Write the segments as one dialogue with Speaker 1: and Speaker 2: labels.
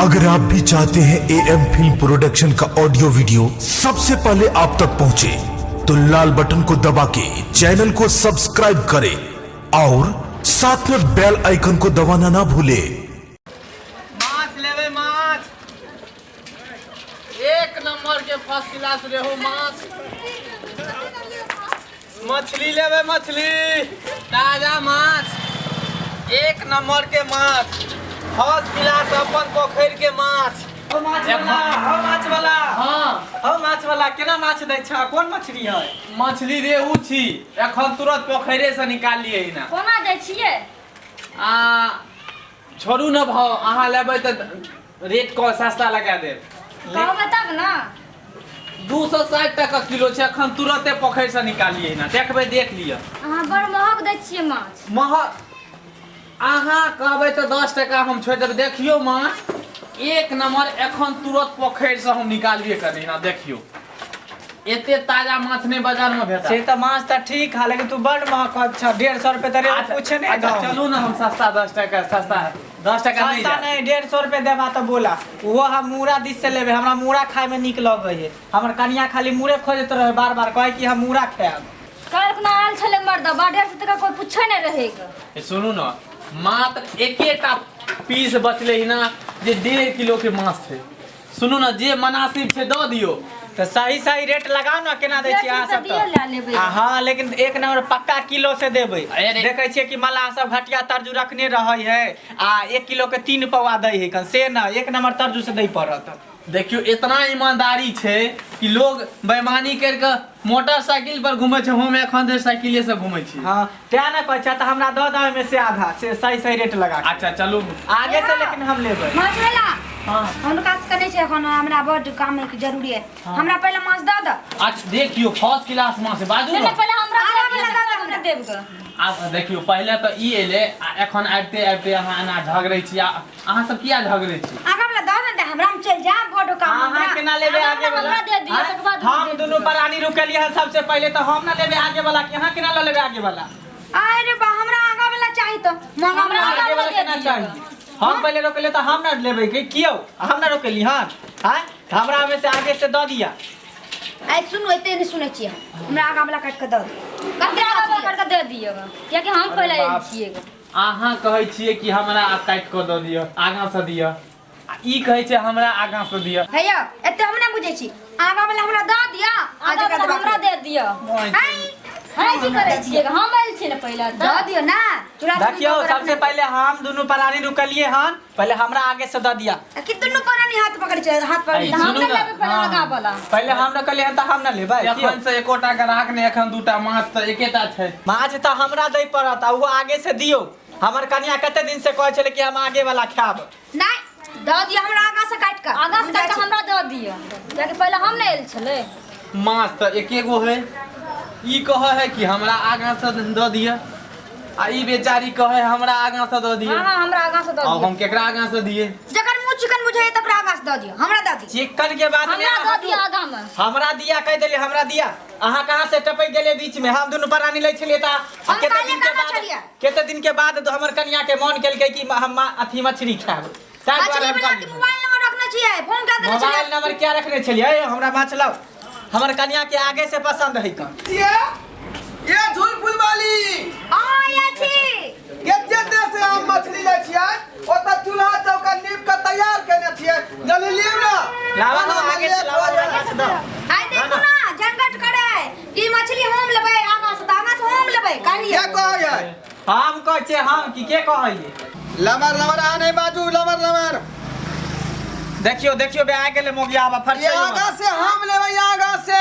Speaker 1: अगर आप भी चाहते हैं AM फिल्म प्रोडक्शन का ऑडियो वीडियो सबसे पहले आप तक पहुंचे, तो लाल बटन को दबा के चैनल को सब्सक्राइब करें और साथ में बेल आइकन को दबाना ना भूले।
Speaker 2: माछ लेवे माछ, एक नंबर के फर्स्ट क्लास रेहू माछ। मछली लेवे मछली, ताजा माछ, एक नंबर के माछ, फर्स्ट क्लास अपन पोखर के माछ।
Speaker 3: हो माछ वाला
Speaker 2: हाँ
Speaker 3: माछ वाला केना माछ दै छ? कोन मछली है?
Speaker 2: मछली रेहू छी, एखन तुरंत पोखरे से निकालिए ना।
Speaker 4: कोना दै छियै?
Speaker 2: छोड़ू न भाव, अहाँ लेबै त रेट को सस्ता लगा देब।
Speaker 4: कहबै तब ना।
Speaker 2: 260 टका किलो छै, एखन तुरंते पोखर से निकालिए ना, देखबै देख लिअ।
Speaker 4: अहाँ बड़ महग दै छियै माछ।
Speaker 2: महग अहाँ कहबै तऽ 10 टका हम छोड़ि देबै। देखियो माछ एक नंबर, एखन तुरंत पोखर से हम निकालिए करी ना, देखियो एते ताजा माछ नहीं बाजार में भेटा।
Speaker 3: से त माछ त ठीक है, लेकिन तू बड़ महग कहत छ। 150 रुपए तरे पूछे नहीं।
Speaker 2: अच्छा चलू ना, हम सस्ता 10 टका सस्ता 10 टका नहीं
Speaker 3: सस्ता नहीं, 150 रुपए देबा त बोला। वो हम मूड़ा दिस से लेबे, हमरा मूड़ा खाए में निक लगे है। हमर कनिया खाली मूड़े खोजत रहे, बार बार कहे कि हम मूड़ा खाएब।
Speaker 4: काल्हि खुना आयल छलै मर्द, 150 टका कोई पूछे नहीं रहेगा।
Speaker 2: सुनू ना, मात्र एकेटा पीस बचले ही ना, जे 1.5 किलो के माछ थे। सुनू ना, जे मुनासिब छै दऽ दियो।
Speaker 3: तो सही सही रेट लगाओ ना, केना दै छी अहाँ सब
Speaker 4: दिए ला लेबै।
Speaker 3: हाँ, लेकिन एक नंबर पक्का किलो से देबै।
Speaker 2: अरे।
Speaker 3: देखे छियै कि मल्लाह सब घटिया तर्जू रखने रहे है, आ 1 किलो के 3 पौवा दै है, से ना एक नंबर तर्जू से दै पड़त।
Speaker 2: देखियो इतना ईमानदारी छै कि लोग बेईमानी करके मोटरसाइकिल पर घूमे छै, हम एखन जे साइकिले से घूमे छी।
Speaker 3: हाँ, त्या ना पछा त हमरा दऽ दऽ में से आधा, से सही सही रेट लगा के।
Speaker 2: अच्छा चलू
Speaker 3: आगे से लेकिन हम लेबै।
Speaker 4: माछ वाला
Speaker 3: हाँ
Speaker 4: हम काज करै छै, एखन हमरा बड़ काम के जरूरी है। हमरा पहले माछ दऽ द।
Speaker 2: अच्छा देखियो फर्स्ट क्लास माछ है, बाजू ना।
Speaker 4: पहले हमरा हमरा देब ग।
Speaker 2: आब देखियो पहले तो ई एले, एखन आबते आबते अहाँ एना झगड़ै छी। अहाँ सब किया झगड़ै छी?
Speaker 4: आगा वाला दऽ दे, हमरा हम चल जा बड़ काम।
Speaker 3: अहाँ केना लेबै आगे वाला?
Speaker 4: हमरा दे दियो, तकर बाद
Speaker 3: हम दोनों प्राणी रुकलिए हैं सबसे पहले, तो हम ना लेबै आगे वाला, कि अहाँ केना लेबै आगे वाला?
Speaker 4: अरे बा हमरा आगा वाला चाहिए तो हमरा
Speaker 3: आगे वाला केना चाहिए? हम पहले रोकले तो हम ना लेबै के कियो, हम ना रोकली हन। हां, हमरा में से आगे से दऽ दिया।
Speaker 4: आई सुनो, एते नहीं सुनै छियै, हमरा आगा वाला काट के दऽ दे। कतरा आगा वाला काट के दे दियो, किया कि हम पहले आयल छियै।
Speaker 2: अहाँ कहै छियै कि हमरा आ काट के दऽ दियौ, आगां से दियौ। ई कहै छै हमरा आगां से दियौ।
Speaker 4: हैया एते हम नहीं बुझै छी। आगा वाला हमरा दऽ दिया, आगा वाला हमरा दे दियो। हाय की करै छियै? हम आयल छी ने पहले, दऽ दियो ना।
Speaker 3: देखियो सबसे पहले हम दोनों प्राणी रुकलिए हन, पहले हमरा आगे से दऽ दिया।
Speaker 4: कि दुनु प्राणी हाथ पकड़ छै, हाथ पकड़
Speaker 2: आई,
Speaker 4: हम
Speaker 2: सुनू
Speaker 4: ना
Speaker 2: ना।
Speaker 4: लेबै पहले आगा वाला।
Speaker 3: पहले हम रोकलिए हन त हम ना लेबै।
Speaker 2: एखन से एकोटा ग्राहक ने, एखन दूटा माछ त एकेटा छै।
Speaker 3: माछ त हमरा दै पड़त, आ वो आगे से दियो। हमर कन्या कते दिन से कहै छले कि हम आगे वाला खाब।
Speaker 4: नहीं दऽ दियो, हमरा आगा से काट के। आगा से काट के हमरा दऽ दियो, किया कि पहले हम नहीं आयल छलै।
Speaker 2: माछ त एके गो है। ई कहे है कि हमरा आगां से दऽ दियौ, आ ई बेचारी कहे हमरा आगां से दऽ दियौ।
Speaker 4: हां हमरा आगा से दऽ
Speaker 2: अब
Speaker 4: दियो।
Speaker 2: हम केकरा आगां से दिए?
Speaker 4: जकर मुंह चिकन बुझाइ तकरा आगा से दऽ दियो, हमरा दऽ दियो।
Speaker 3: चिकन के बाद में
Speaker 4: हमरा दऽ दियो आगा में।
Speaker 3: हमरा दिया कह देले, हमरा दिया। अहाँ कहाँ से टपक गेले बीच में? हम दोनों प्राणी ले छलिए त
Speaker 4: हम काले कहाँ छलिए?
Speaker 3: केते दिन के बाद हमर कन्या के मन केलकै कि हम अथी मछली खाब। ताहि दुआरे हम कहलिए
Speaker 4: मोबाइल नंबर रखने छियै, फोन कर देने छियै।
Speaker 3: मोबाइल नंबर क्या रखने छलिए? हमरा माछ लाओ। हमर कन्या के आगे से पसंद है का?
Speaker 5: ये झूल फूल वाली
Speaker 4: आया छी।
Speaker 5: केते देर से हम मछली ले छियै, ओत चूल्हा चौका नीप के तैयार केने छियै, जल्दी लियो ना।
Speaker 3: लावा ना आगे से, लावा आगे से दो।
Speaker 4: आइ देखू ना, झंझट करे कि मछली हम लेबै आगा से, आगा से हम लेबै कालिए।
Speaker 5: क्या कहै?
Speaker 3: हम कहै छै हम कि के कहै?
Speaker 5: लमर लमर आ नहीं बाजू, लमर लमर।
Speaker 3: देखियो देखियो बे आ गेले मोगिया बा फट
Speaker 5: ये आगा से हम लेबै, आगा से।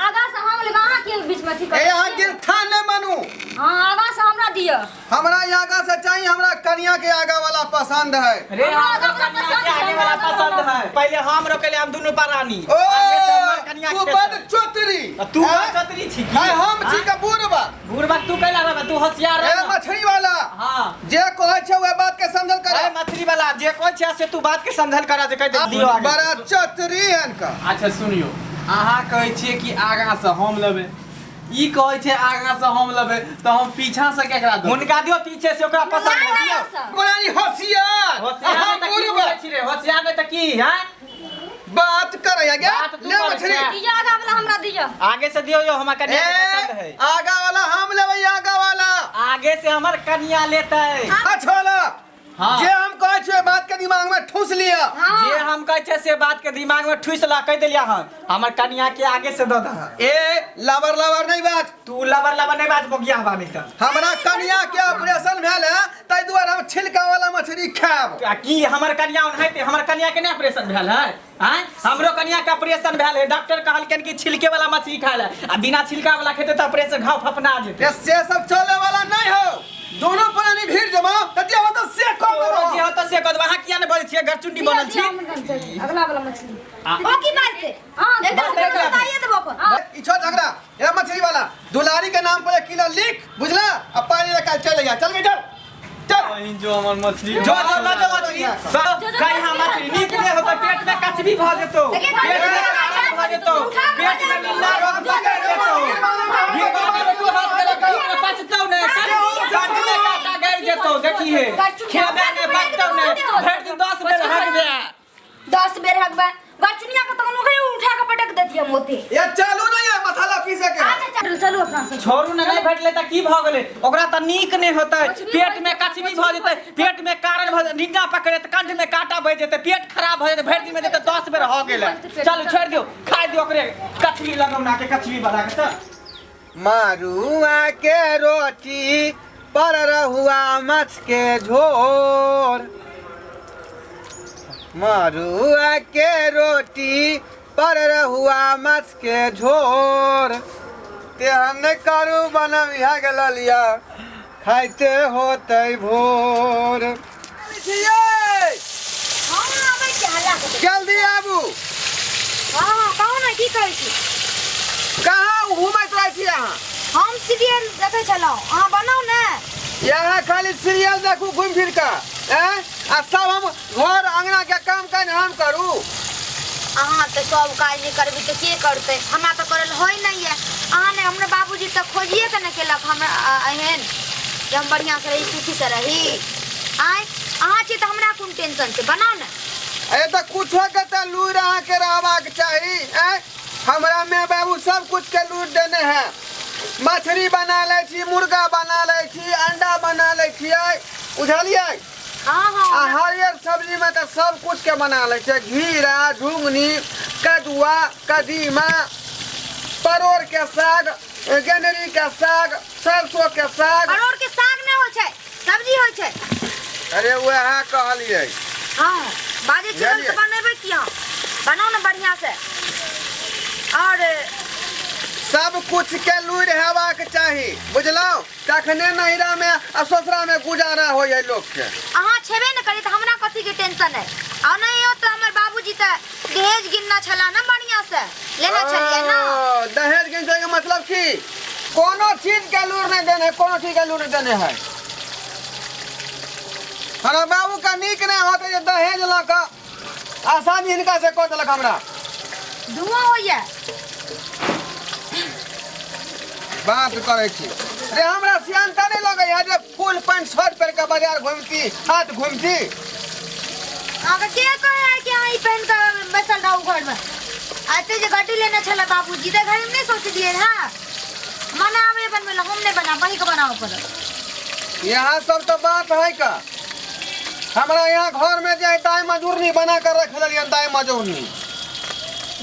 Speaker 4: आगा से हम लेबै, अहाँ के बीच में ठीक
Speaker 5: ए
Speaker 4: है।
Speaker 5: यहाँ गिरथा नहीं मानू।
Speaker 4: हां आगा से हमरा दियो।
Speaker 5: हमरा ये आगा से चाहिए, हमरा कन्या के आगा वाला पसंद है।
Speaker 3: रे
Speaker 4: हमरा
Speaker 3: हम
Speaker 4: आगा वाला
Speaker 3: कन्या के
Speaker 4: पसंद
Speaker 3: आगे
Speaker 4: है,
Speaker 3: वाला
Speaker 4: हमरा
Speaker 3: पसंद
Speaker 4: वाला।
Speaker 3: है। पहले हम रोकले, हम दोनों प्राणी।
Speaker 5: ओ
Speaker 3: आगे से हमर कन्या
Speaker 5: तू
Speaker 3: के।
Speaker 5: बड़ चोतरी।
Speaker 3: तू
Speaker 5: हैं?
Speaker 3: चतरी छी की?
Speaker 5: है हम छी का बूढ़बा।
Speaker 3: बूढ़बा तू कैला रे? तू होशियार
Speaker 5: ए
Speaker 3: रे।
Speaker 5: मछली वाला
Speaker 3: हां,
Speaker 5: जे कहै छै ओए बात के समझल कर।
Speaker 3: अरे मछली वाला जे कोन छै से तू बात के समझल करा जे कह दे दियो आगे।
Speaker 5: बड़ा चतरी हन का।
Speaker 2: अच्छा सुनियो, अहाँ कहै छियै कि आगां से हम लेबै, ई कहै छै आगा से हम लेबै तो हम पीछा से केकरा देबै
Speaker 3: हुनका दियो पीछे से ओकरा पसंद है दियो
Speaker 5: बड़ी होशियार
Speaker 3: होशियार में की बोलै छी रे होशियार में त की है
Speaker 5: बात कर आगे
Speaker 3: बात तू
Speaker 5: ले
Speaker 3: कर
Speaker 5: मछली
Speaker 3: छै।
Speaker 4: दिया आगा वाला हमरा दिया
Speaker 3: आगे से दियो जो हमरा कन्या के पसंद है
Speaker 5: आगा वाला हम लेबै आगा वाला
Speaker 3: आगे से हमर कन्या लेतै
Speaker 5: अच्छा वाला
Speaker 2: हाँ।
Speaker 5: जे हम कहै छियै बात के दिमाग में ठूस लिया
Speaker 3: जे हम कहै छै से बात के दिमाग में ठुस ला कह देलिया हम हमर कन्या के आगे से the the
Speaker 5: A lover lover नहीं बात
Speaker 3: तू लबर लबर नहीं बात बोगिया हवा में त
Speaker 5: हमरा कन्या के ऑपरेशन भेल है ताहि दुआरे हम छिलका वाला मछली खाएब
Speaker 3: की हमर कन्या ओनहते हमर कन्या के नहीं ऑपरेशन भेल है हैं हमरो कन्या के ऑपरेशन भेल है डॉक्टर कहलकन कि छिलके वाला मछली खाए ला आ बिना छिलका वाला खेते त ऑपरेशन घाव फपना जेते
Speaker 5: से सब चले वाला नहीं हो दोनों प्राणी भीड़ जमा तते हो तो से कम
Speaker 3: जी हो त से कद वहां किया ने बोल छिए गरचुंडी बनल छी
Speaker 4: अगला वाला मछली
Speaker 3: आ।
Speaker 4: ओ की मारते हां एकदम बताइए देबो अपन
Speaker 5: इछो झगड़ा ये मछली वाला दुलारी के नाम पर 1 किलो लिख बुझला अब पानी लेकर चले जा चल बेटा चल
Speaker 2: जो हमर मछली
Speaker 3: जो ला दो मछली गाय हम मछली निकले हो त पेट में कचबी भ जेतो पेट में खराब भ जेतो पेट में नीला रोग पकड़ जेतो ये बात तू हाथ में लगा पचतो ने काट में काटा गड़ जेतो देखी है खेबे ने पचतो ने भर दिन 10 बेर हग गया
Speaker 4: 10 बेर हगबा गचुनिया के तनो के उठा के पटक देती हम ओते
Speaker 5: ये चालू नहीं है मसाला पीसे के
Speaker 4: चल चलो अपना से
Speaker 3: छोरू ने नहीं भेटले त की भ गेले ओकरा त नीक नहीं होतै पेट में कचबी भ जेतै पेट में कारण भ निन्ना पकड़े त कंठ में काटा बह जेतै पेट खराब भ जेतै भर दिन में जेतै 10 बेर हो गेलै चल छोड़ दियो खाइ दियो ओकरे कचबी लगौना के कचबी बना के चल
Speaker 5: मारुआ के रोटी पर रहुआ मछ के झोर मारुआ के रोटी पर रहुआ मछ के झोर तेहन करू बनम इहा गलिया खाइते होते भोर
Speaker 4: हां आबै के हल्ला कर
Speaker 5: जल्दी आबू
Speaker 4: हां कौन है की कहै छी
Speaker 5: कहाँ घूमत रहे छी अहाँ
Speaker 4: हम सीरियल देखे चलो हां बनाओ ना
Speaker 5: यहाँ खाली सीरियल देखू घूम फिर कर आ सब हम घर अंगना के काम कर हम करू
Speaker 4: अहाँ तो सब काज नहीं करबी तो के करते हमरा तो करल होय नहीं है अहाँ ने हमरे बाबूजी तक खोजिए के न केलक हमरा एहन कि हम बढ़िया से रही सुखी से रही आय अहाँ छी तो हमरा कोन टेंशन से बनाओ ना
Speaker 5: ए तो कुछ के तो लूर अहाँ के रहबाक चाही हमरा में बाबू सब कुछ के लूर देने हैं मछली बना ले छी मुर्गा बना ले छी अंडा बना ले छियै बुझलियै
Speaker 4: हां
Speaker 5: आ
Speaker 4: हां
Speaker 5: हरियर सब्जी में तो सब कुछ के बना ले छै घीरा झुंगनी कदुआ कदीमा परोर के साग गेंदरी के साग सरसों के साग
Speaker 4: परोर के साग नहीं होय छै सब्जी होय छै
Speaker 5: अरे वह कहलियै
Speaker 4: हां बाजे चिकन के बनेबै किया बनाओ ना बढ़िया से और
Speaker 5: सब कुछ के लूर हेबाक चाही बुझलौ तखने नहिरा में आ ससुरा में गुजारा होय है लोग के
Speaker 4: अहाँ छेबे न करी त हमरा कथी के टेंशन है आ नहीं हो तो हमर बाबूजी त दहेज गिनना छला ना बढ़िया से लेना छलिए ना
Speaker 5: दहेज गिनने के मतलब की कोनो चीज के लूर नहीं देने कोनो चीज के लूर नहीं देने है हमारा बाबू का नीक नहीं होते जे दहेज ला का आसानी इनका से कह देलक हमरा
Speaker 4: धुआं होइए
Speaker 5: बात करे छी रे हमरा सियानता नहीं लगे है जे फुल पैंट शर्ट पहन के बाजार घूमती हाथ घूमती
Speaker 4: आगे के कहे है कि आई पहन कर बैठल रहू घर में आते जे गाड़ी लेना छला बाबूजी दे घर में नहीं सोच दिए हां मनावे बनवेला हम नहीं बना वही के बनाओ पर
Speaker 5: यहाँ सब तो बात है का हमरा यहाँ घर में जे दाई मजूरनी बना कर रख लिया दाई मजूरनी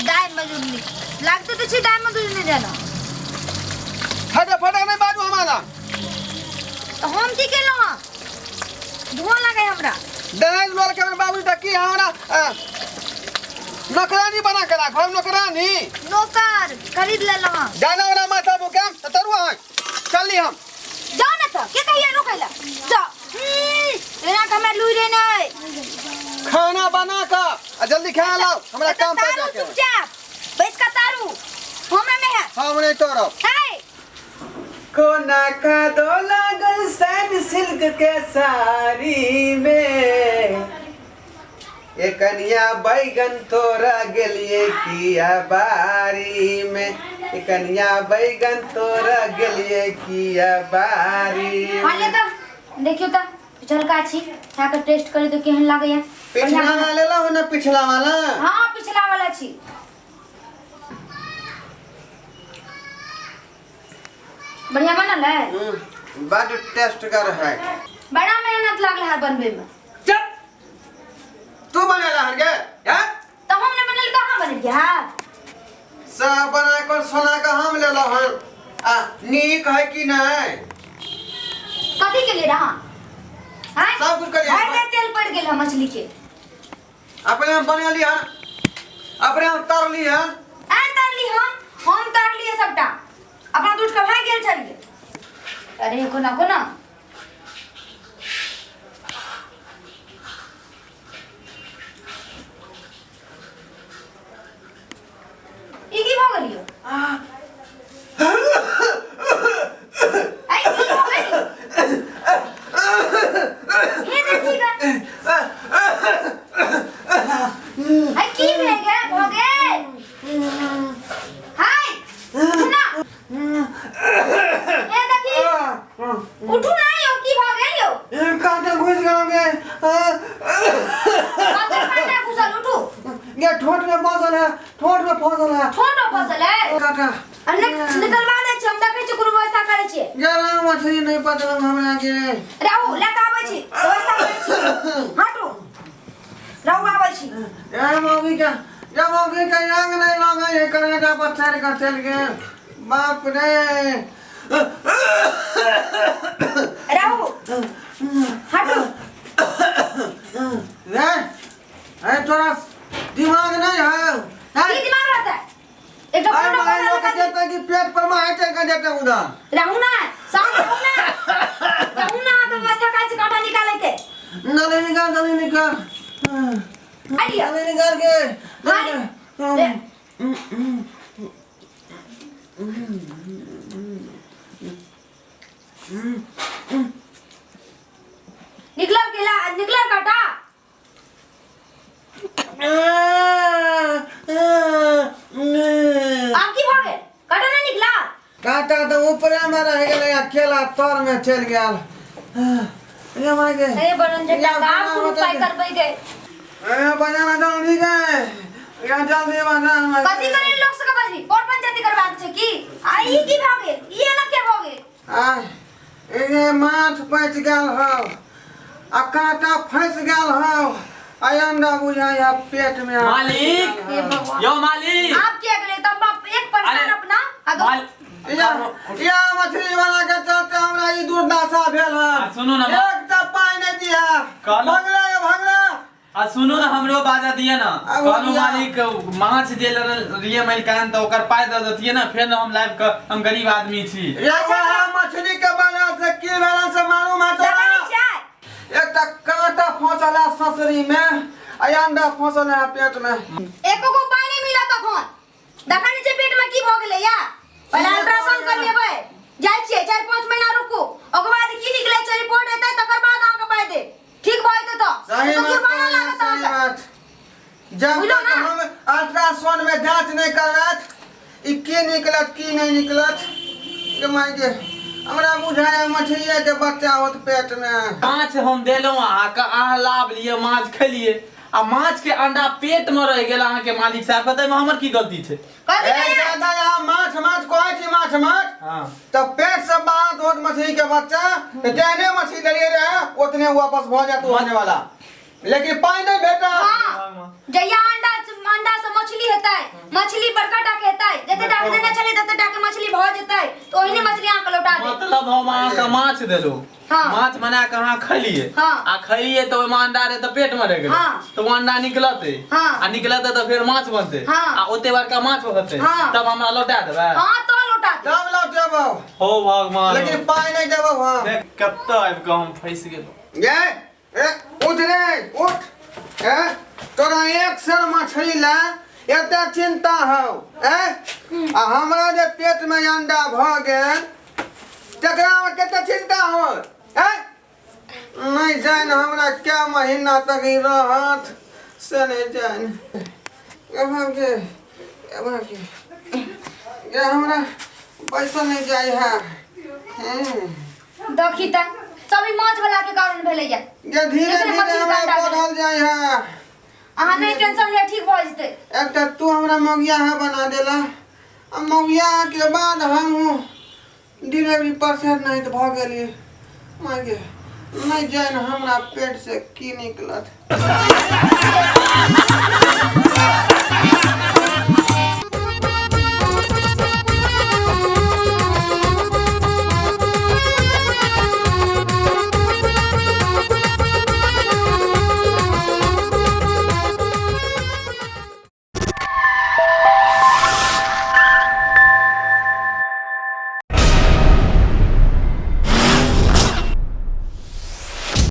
Speaker 4: दाई मजूरनी लागते तो छी दाई मजूरनी देना
Speaker 5: फटे फटे नहीं बाजू हमारा
Speaker 4: तो हम की केलो धुआं लगे हमरा
Speaker 5: दहेज लोल के बाबू तक की हमारा नौकरानी बना के रख हम नौकरानी
Speaker 4: नौकर खरीद ले लो
Speaker 5: जाना वाला माथा बुके तरुआ है चली हम
Speaker 4: जाओ ना तो के कहिए नो कहला जा एना हमरा लुई नहीं
Speaker 5: खाना बना का जल्दी खा लाओ हमरा काम पर जाके
Speaker 4: चुपचाप बैठ का तारू हमरा में है
Speaker 5: हम नहीं तोरो
Speaker 4: है
Speaker 5: कोना का दो लागल सैन सिल्क के साड़ी में एक कनिया बैगन तोरा गेलिए किया बारी में कन्या बैगन तोरा गेलिए किया बारी
Speaker 4: हाँ ले तो देखियो तो चल काची खाकर टेस्ट करी तो केहन लागे है
Speaker 5: पिछला वाला ला हो ना पिछला वाला
Speaker 4: हाँ पिछला वाला छी बढ़िया बनल है
Speaker 5: बड़ टेस्ट कर है
Speaker 4: बड़ा मेहनत लागल है बनवे में
Speaker 5: चुप तू बनेला हन गे हैं
Speaker 4: तो हमने बनल कहां बन गया
Speaker 5: सब बना कर सोना का हम ले लो हन आ नीक है कि नहीं
Speaker 4: कथी के लिए रहा हैं
Speaker 5: सब कुछ करिए।
Speaker 4: भाई तेल पड़ गेल है मछली के
Speaker 5: अपने हम बना लिया अपने हम तर लिया
Speaker 4: आ तर ली हम तर लिए सबटा अपना दूध का भाई गेल चलिए अरे कोना कोना ई की भ गेलियो आई की भ गेली हे देखी गा आई की भे गे भगे हाय सुना हे देखी उठू नहीं हो की भ गेलियो
Speaker 5: ये काटे घुस गए
Speaker 4: काटे काटे घुसल उठू
Speaker 5: ये ठोट में फसल है ठोट में फसल है
Speaker 4: छोटो फसल है
Speaker 5: काका
Speaker 4: अन्ने निकलवा दे छी हम देखै छी कोनो व्यवस्था करै छी
Speaker 5: जरा मछली नहीं पता हमरा के
Speaker 4: रहू लेके आबै छी व्यवस्था करै छी हटू रहू आबै छी
Speaker 5: ये मौगी का रंग नहीं लगे ये करेगा पत्थर का चल के बाप रे
Speaker 4: रहू हटू
Speaker 5: रे ए तोरा दिमाग नहीं है
Speaker 4: की दिमाग रहता है एक तो
Speaker 5: आई
Speaker 4: फोटो
Speaker 5: मगर लोग
Speaker 4: लगा
Speaker 5: कहते हैं कि पेट पर में है का देते उधर
Speaker 4: रहू ना शांत रहू ना व्यवस्था करै छी काटा निकाले के
Speaker 5: नली निकाल
Speaker 4: आइडिया
Speaker 5: नली निकाल के
Speaker 4: हाय ले निकला काटा आप की भागे काटा नहीं निकला
Speaker 5: काटा तो ऊपर में रह गए अकेला तौर में चल गया ये मागे
Speaker 4: अरे बरन जे का आप उपाय करबै गए
Speaker 5: बनाना जल्दी गए या जल्दी बना
Speaker 4: कथी करे लोग सब बाजी कोन पंचायती करबाक छै की आई की भागे ये ना के भागे
Speaker 5: ये माछ पैच गल हो आ कांटा फंस गल हो आ अंडा बुझाया पेट में
Speaker 2: मालिक
Speaker 4: हे भगवान
Speaker 2: यो मालिक
Speaker 4: आप के अगले तब बाप एक परेशान
Speaker 2: अरे,
Speaker 4: अपना अदो
Speaker 5: या मछली वाला के चलते हमरा ई दुर्दशा भेल है
Speaker 2: सुनो ना
Speaker 5: एक तो पाई नहीं दिया
Speaker 2: कहलो-
Speaker 5: भगला
Speaker 2: सुनो ना हमरो बाजा दिए ना
Speaker 5: अब
Speaker 2: कहलो
Speaker 5: दिया।
Speaker 2: मालिक माछ जे लिए मैल कान तो ओकर पाय दे दतिए ना फिर हम लाइव के हम गरीब आदमी छी
Speaker 5: ये वाला मछली के बना से की भेल से मालूम है
Speaker 4: जगह
Speaker 5: तोरा
Speaker 4: नहीं चाय
Speaker 5: एक तो कांटा फंसल है ससरी में आ अंडा फंसल है पेट में
Speaker 4: एको को पानी नहीं मिला तखन देखा नीचे पेट में की भ गेलै या पहले अल्ट्रासाउंड कर लेबै जाय छियै 4-5 महीना रुकू ओकर बाद की निकलै छै रिपोर्ट एतै तकर बाद अहाँ के पाय दे ठीक भ जेतै तो
Speaker 5: सही
Speaker 4: तो
Speaker 5: बात
Speaker 4: जुर्माना
Speaker 5: सही
Speaker 4: लागत अहाँके
Speaker 5: बात जब
Speaker 4: बुझलो
Speaker 5: तक
Speaker 4: ना?
Speaker 5: हम अल्ट्रासाउंड में जांच नहीं करत ई के निकलत की नहीं निकलत के मायके हमरा बुझाया मछली के बच्चा होत पेट में
Speaker 2: माछ हम देलौ अहाँ लाभ लिए माछ खेलिए आ माछ के अंडा पेट में रह गेल अहाँ के मालिक साहब कहते हमर की गलती छै
Speaker 4: कथी
Speaker 5: ए
Speaker 4: कहै
Speaker 5: दादा या माछ कहै छी माछ
Speaker 2: हां
Speaker 5: तो पेट से बाहर होत मछली के बच्चा तो जहने मछली ले रहे उतने वापस भ जात होने वाला लेकिन पाई नहीं भेटा
Speaker 4: हां जया अंडा से मछली हेतै मछली बड़का टाके हेतै जते टाके देने छलै तते टाके मछली भ जेतै तो ओहिने मछली अहाँ के लौटा दे
Speaker 2: मतलब हम अहाँ के माछ देलौ
Speaker 4: हाँ।
Speaker 2: माछ बना के अहाँ खलिए
Speaker 4: हाँ।
Speaker 2: आ खलिए तो ओमे अंडा रे तो पेट में रह गेल
Speaker 4: हाँ।
Speaker 2: तो वो अंडा निकलते
Speaker 4: हाँ।
Speaker 2: आ निकलते तो फिर माछ बनते
Speaker 4: हाँ।
Speaker 2: आ ओते बड़का माछ होते
Speaker 4: हाँ।
Speaker 2: तब हमरा लौटा देबै
Speaker 4: हां तो लौटा दे
Speaker 5: तब लौटेबो
Speaker 2: हो भगवान
Speaker 5: लेकिन पाई नहीं देबो हां
Speaker 2: देख कत्ता आबि के हम फंस गेलौ
Speaker 5: ये उठ रे उठ तोरा एक सर मछली ला एते चिंता हो आ हमरा जे पेट में अंडा भ गेल तकरा में कते चिंता हो नहीं जान हमरा क्या महीना तक ही रहत से नहीं जान अब के ये हमरा पैसा नहीं जाए है
Speaker 4: देखी त सभी माछ वाला के कारण भेलै या
Speaker 5: ये धीरे धीरे हमरा बढ़ल जाए है
Speaker 4: अहाँ नहीं टेंशन ले ठीक भ जते
Speaker 5: एक तो तू हमरा मौगिया है बना देला अब मौगिया के बाद हम डिलीवरी परसेंट नहीं तो भ गेली मांगे नहीं जान हमरा पेट से की निकलत